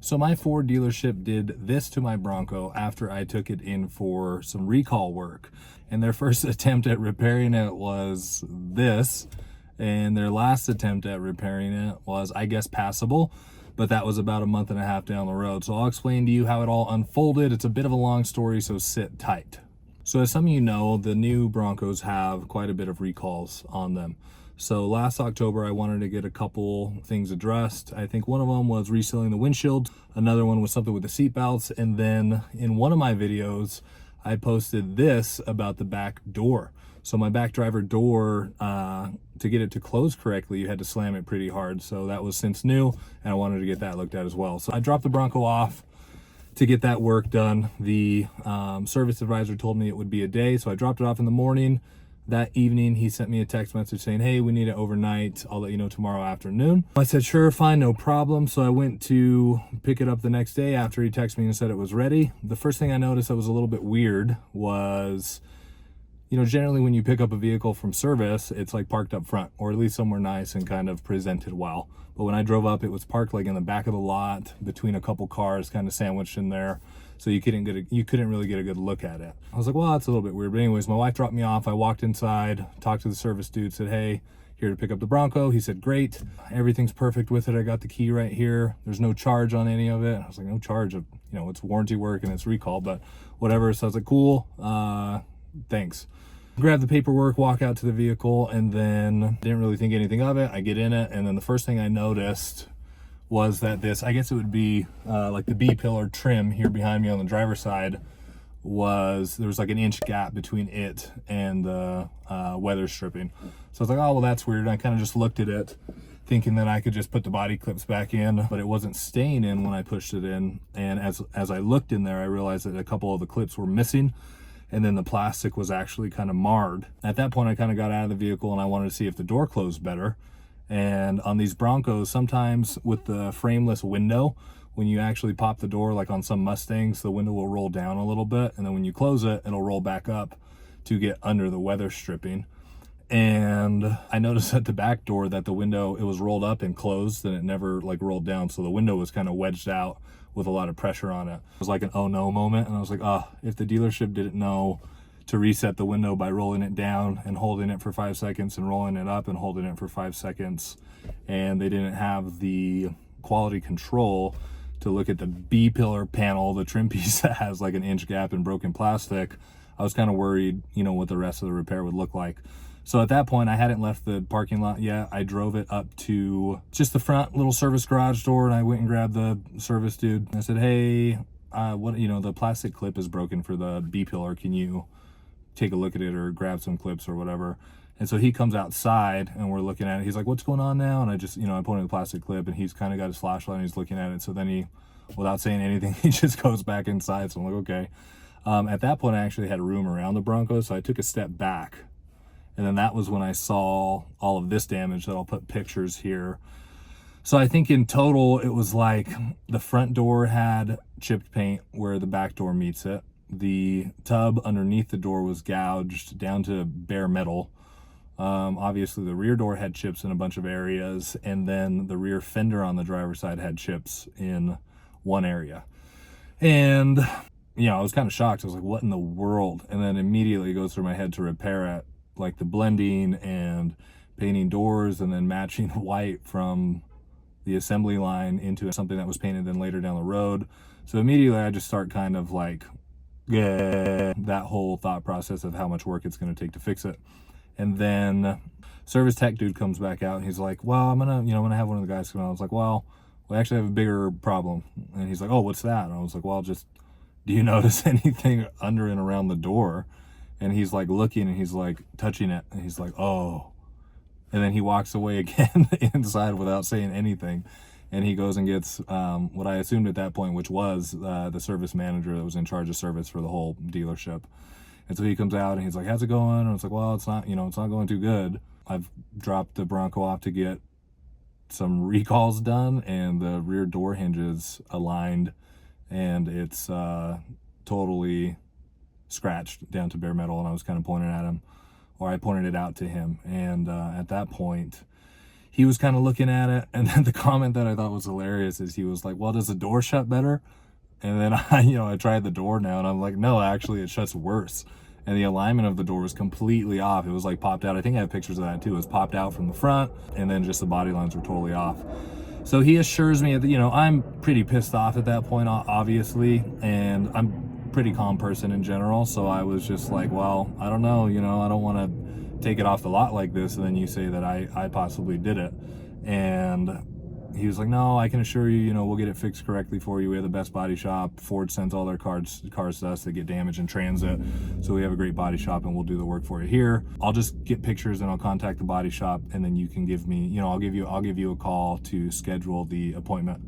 So my Ford dealership did this to my Bronco after I took it in for some recall work. And their first attempt at repairing it was this. And their last attempt at repairing it was, I guess, passable. But that was about a month and a half down the road. So I'll explain to you how it all unfolded. It's a bit of a long story, so sit tight. So as some of you know, the new Broncos have quite a bit of recalls on them. So last October, I wanted to get a couple things addressed. I think one of them was resealing the windshield. Another one was something with the seat belts. And then in one of my videos, I posted this about the back door. So my back driver door, to get it to close correctly, you had to slam it pretty hard. So that was since new, and I wanted to get that looked at as well. So I dropped the Bronco off to get that work done. The service advisor told me it would be a day, so I dropped it off in the morning. That evening, he sent me a text message saying, hey, we need it overnight. I'll let you know tomorrow afternoon. I said, sure, fine, no problem. So I went to pick it up the next day after he texted me and said it was ready. The first thing I noticed that was a little bit weird was, generally when you pick up a vehicle from service, it's like parked up front, or at least somewhere nice and kind of presented well. But when I drove up, it was parked like in the back of the lot between a couple cars, kind of sandwiched in there. So you couldn't really get a good look at it. I was like, well, that's a little bit weird. But anyways, my wife dropped me off. I walked inside, talked to the service dude, said, hey, here to pick up the Bronco. He said, great. Everything's perfect with it. I got the key right here. There's no charge on any of it. I was like, no charge of, it's warranty work and it's recall, but whatever. So I was like, cool. Thanks. Grab the paperwork, walk out to the vehicle, and then didn't really think anything of it. I get in it, and then the first thing I noticed was that this, I guess it would be like the B-pillar trim here behind me on the driver's side, there was like an inch gap between it and the weather stripping. So I was like, oh, well, that's weird. And I kind of just looked at it thinking that I could just put the body clips back in, but it wasn't staying in when I pushed it in. And as I looked in there, I realized that a couple of the clips were missing, and then the plastic was actually kind of marred. At that point, I kind of got out of the vehicle and I wanted to see if the door closed better. And on these Broncos, sometimes with the frameless window, when you actually pop the door, like on some Mustangs, the window will roll down a little bit. And then when you close it, it'll roll back up to get under the weather stripping. And I noticed at the back door that the window, it was rolled up and closed, and it never like rolled down. So the window was kind of wedged out with a lot of pressure on it. It was like an oh no moment. And I was like, if the dealership didn't know to reset the window by rolling it down and holding it for 5 seconds and rolling it up and holding it for 5 seconds, and they didn't have the quality control to look at the B-pillar panel, the trim piece that has like an inch gap in broken plastic, I was kind of worried, what the rest of the repair would look like. So at that point, I hadn't left the parking lot yet. I drove it up to just the front little service garage door, and I went and grabbed the service dude. I said, hey, the plastic clip is broken for the B-pillar. Can you take a look at it or grab some clips or whatever? And so he comes outside and we're looking at it. He's like, what's going on now? And I just, I pointed the plastic clip, and he's kind of got his flashlight and he's looking at it. So then he, without saying anything, he just goes back inside. So I'm like, okay. At that point, I actually had room around the Bronco, so I took a step back. And then that was when I saw all of this damage that I'll put pictures here. So I think in total, it was like the front door had chipped paint where the back door meets it. The tub underneath the door was gouged down to bare metal. Obviously the rear door had chips in a bunch of areas, and then the rear fender on the driver's side had chips in one area. And, I was kind of shocked. I was like, what in the world? And then immediately it goes through my head to repair it, like the blending and painting doors and then matching white from the assembly line into something that was painted then later down the road. So immediately I just start kind of like, that whole thought process of how much work it's going to take to fix it. And then service tech dude comes back out and he's like, well, I'm gonna have one of the guys come out. I was like, well, we actually have a bigger problem. And he's like, oh, what's that? And I was like, well, just, do you notice anything under and around the door? And he's like looking and he's like touching it, and he's like, oh. And then he walks away again inside without saying anything. And he goes and gets what I assumed at that point, which was the service manager that was in charge of service for the whole dealership. And so he comes out and he's like, how's it going? And it's like, well, it's not going too good. I've dropped the Bronco off to get some recalls done, and the rear door hinges aligned, and it's totally scratched down to bare metal. And I was kind of pointing at him, or I pointed it out to him. And at that point, he was kind of looking at it, and then the comment that I thought was hilarious is he was like, well, does the door shut better? And then I tried the door now, and I'm like, no, actually it shuts worse. And the alignment of the door was completely off. It was like popped out. I think I have pictures of that too. It was popped out from the front, and then just the body lines were totally off. So he assures me that, I'm pretty pissed off at that point, obviously, and I'm a pretty calm person in general. So I was just like, well, I don't know, I don't want to take it off the lot like this, and then you say that I possibly did it. And he was like, no, I can assure you, we'll get it fixed correctly for you. We have the best body shop. Ford sends all their cars to us that get damaged in transit. So we have a great body shop, and we'll do the work for you here. I'll just get pictures and I'll contact the body shop, and then you can give me, I'll give you a call to schedule the appointment.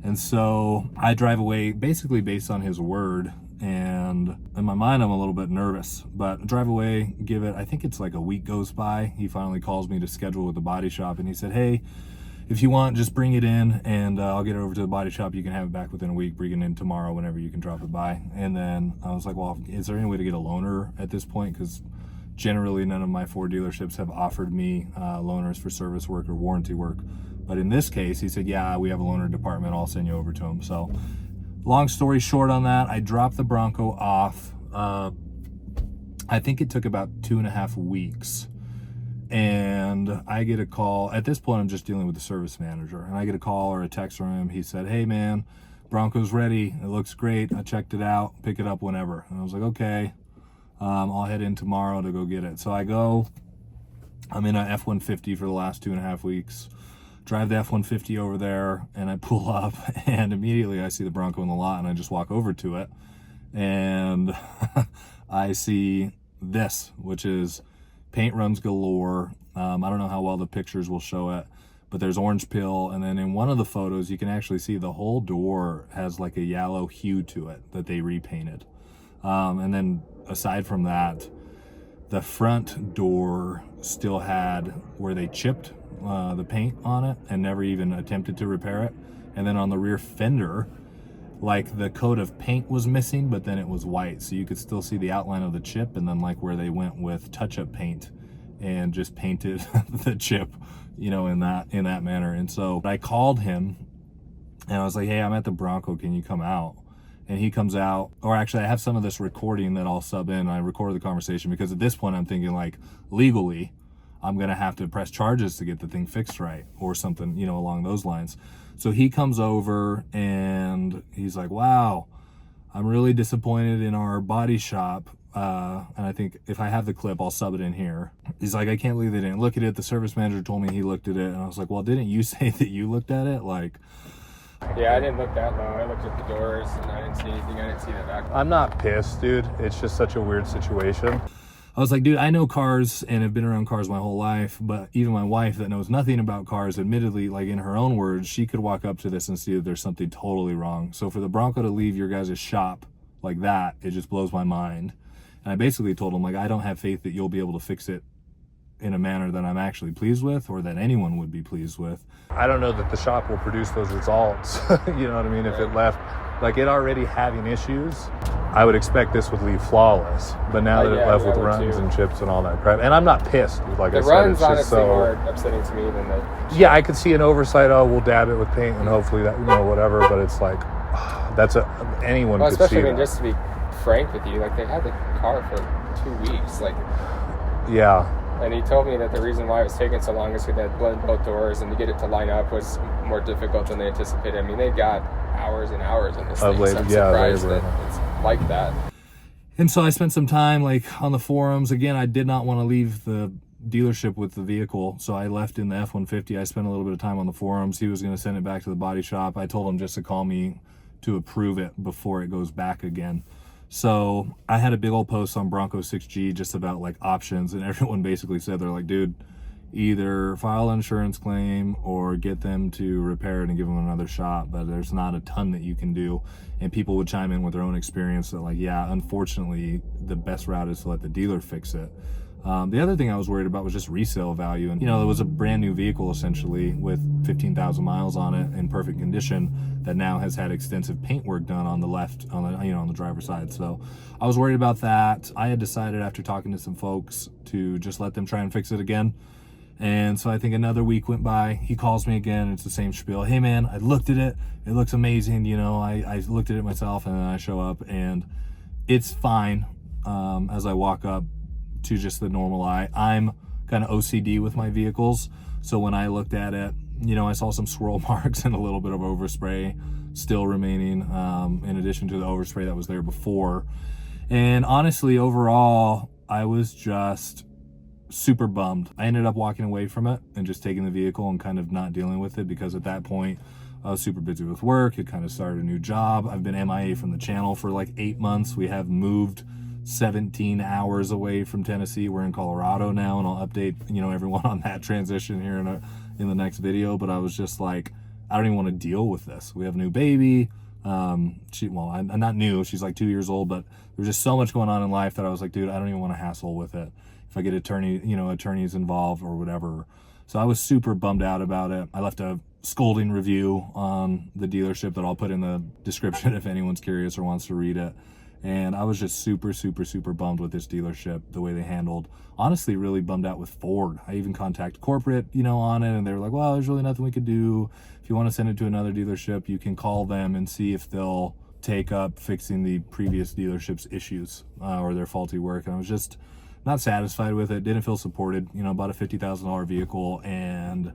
And so I drive away basically based on his word. And in my mind, I'm a little bit nervous, but drive away, I think it's like a week goes by. He finally calls me to schedule with the body shop, and he said, hey, if you want, just bring it in, and I'll get it over to the body shop. You can have it back within a week. Bring it in tomorrow whenever you can drop it by. And then I was like, well, is there any way to get a loaner at this point? Because generally none of my Ford dealerships have offered me loaners for service work or warranty work. But in this case, he said, yeah, we have a loaner department. I'll send you over to him. So long story short on that, I dropped the Bronco off. I think it took about 2.5 weeks. And I get a call. At this point, I'm just dealing with the service manager, and I get a call or a text from him. He said, hey man, Bronco's ready, it looks great, I checked it out, pick it up whenever. And I was like, okay, I'll head in tomorrow to go get it. So I go, I'm in a F-150 for the last 2.5 weeks, drive the F-150 over there, and I pull up, and immediately I see the Bronco in the lot, and I just walk over to it, and I see this, which is paint runs galore. I don't know how well the pictures will show it, but there's orange peel, and then in one of the photos you can actually see the whole door has like a yellow hue to it that they repainted. And then aside from that, the front door still had where they chipped the paint on it and never even attempted to repair it. And then on the rear fender, like the coat of paint was missing, but then it was white, so you could still see the outline of the chip, and then like where they went with touch-up paint and just painted the chip, in that manner. And so I called him and I was like, hey, I'm at the Bronco, can you come out? And he comes out, or actually I have some of this recording that I'll sub in. I recorded the conversation because at this point I'm thinking like legally I'm gonna have to press charges to get the thing fixed right or something, along those lines. So he comes over and he's like, wow, I'm really disappointed in our body shop. And I think if I have the clip, I'll sub it in here. He's like, I can't believe they didn't look at it. The service manager told me he looked at it. And I was like, well, didn't you say that you looked at it? Like, yeah, I didn't look that low. I looked at the doors and I didn't see anything. I didn't see that back. I'm not pissed, dude. It's just such a weird situation. I was like, dude, I know cars and have been around cars my whole life, but even my wife that knows nothing about cars, admittedly, like in her own words, she could walk up to this and see that there's something totally wrong. So for the Bronco to leave your guys' shop like that, it just blows my mind. And I basically told him, like, I don't have faith that you'll be able to fix it in a manner that I'm actually pleased with or that anyone would be pleased with. I don't know that the shop will produce those results. You know what I mean? If it left, like it already having issues, I would expect this would leave flawless. But now that it left with runs and chips and all that crap, and I'm not pissed. Like I said, runs it's just honestly so more upsetting to me than the chips. Yeah, I could see an oversight. Oh, we'll dab it with paint and hopefully that, whatever. But it's like, anyone could see especially, that. Just to be frank with you, like they had the car for 2 weeks, like. Yeah. And he told me that the reason why it was taking so long is because they had blended both doors, and to get it to line up was more difficult than they anticipated. I mean, they got hours and hours in this thing, so I'm surprised that it's like that. And so I spent some time on the forums. Again, I did not want to leave the dealership with the vehicle, so I left in the F-150. I spent a little bit of time on the forums. He was going to send it back to the body shop. I told him just to call me to approve it before it goes back again. So I had a big old post on Bronco 6G just about options, and everyone basically said, they're like, dude, either file an insurance claim or get them to repair it and give them another shot, but there's not a ton that you can do. And people would chime in with their own experience that yeah, unfortunately the best route is to let the dealer fix it. The other thing I was worried about was just resale value. And, it was a brand new vehicle essentially with 15,000 miles on it in perfect condition that now has had extensive paint work done on the left, on the driver's side. So I was worried about that. I had decided after talking to some folks to just let them try and fix it again. And so I think another week went by. He calls me again. It's the same spiel. Hey man, I looked at it. It looks amazing. You know, I looked at it myself, and then I show up and it's fine. As I walk up to just the normal eye, I'm kind of OCD with my vehicles. So when I looked at it, you know, I saw some swirl marks and a little bit of overspray still remaining, in addition to the overspray that was there before. And honestly, overall, I was just super bummed. I ended up walking away from it and just taking the vehicle and kind of not dealing with it, because at that point I was super busy with work. It kind of started a new job. I've been MIA from the channel for like 8 months. We have moved 17 hours away from Tennessee. We're in Colorado now, and I'll update, you know, everyone on that transition here in the next video. But I was just like, I don't even want to deal with this. We have a new baby. I'm not new. She's like 2 years old, but there's just so much going on in life that I was like, dude, I don't even want to hassle with it. If I get attorneys involved or whatever. So I was super bummed out about it. I left a scolding review on the dealership that I'll put in the description if anyone's curious or wants to read it. And I was just super, super, super bummed with this dealership, the way they handled. Honestly, really bummed out with Ford. I even contacted corporate, you know, on it, and they were like, well, there's really nothing we could do. If you want to send it to another dealership, you can call them and see if they'll take up fixing the previous dealership's issues or their faulty work. And I was just not satisfied with it. Didn't feel supported. You know, bought a $50,000 vehicle, and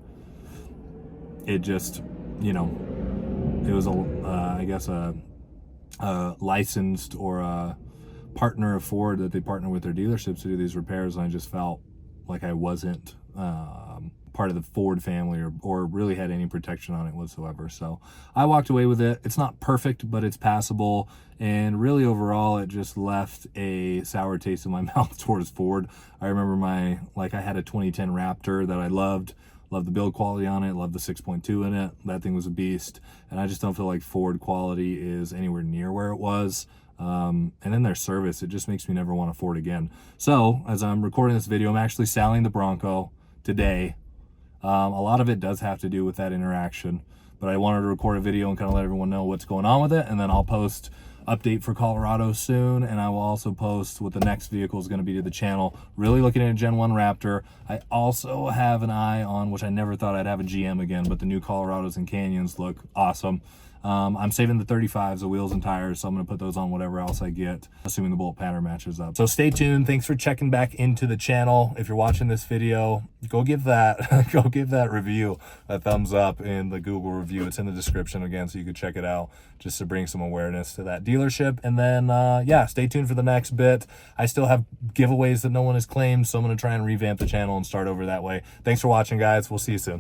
it just, you know, it was I guess a licensed or a partner of Ford that they partner with their dealerships to do these repairs, and I just felt like I wasn't part of the Ford family or really had any protection on it whatsoever. So I walked away with it. It's not perfect, but it's passable, and really overall it just left a sour taste in my mouth towards Ford. I remember I had a 2010 Raptor that I loved the build quality on it, loved the 6.2 in it. That thing was a beast, and I just don't feel like Ford quality is anywhere near where it was. And then their service, it just makes me never want a Ford again. So as I'm recording this video, I'm actually selling the Bronco today. A lot of it does have to do with that interaction, but I wanted to record a video and kind of let everyone know what's going on with it, and then I'll post update for Colorado soon, and I will also post what the next vehicle is going to be to the channel. Really looking at a Gen 1 Raptor. I also have an eye on, which I never thought I'd have a GM again, but the new Colorados and Canyons look awesome. I'm saving the 35s, the wheels and tires, so I'm going to put those on whatever else I get, assuming the bolt pattern matches up. So stay tuned. Thanks for checking back into the channel. If you're watching this video, go give that review a thumbs up in the Google review. It's in the description again, so you can check it out, just to bring some awareness to that dealership. And then, yeah, stay tuned for the next bit. I still have giveaways that no one has claimed, so I'm going to try and revamp the channel and start over that way. Thanks for watching, guys. We'll see you soon.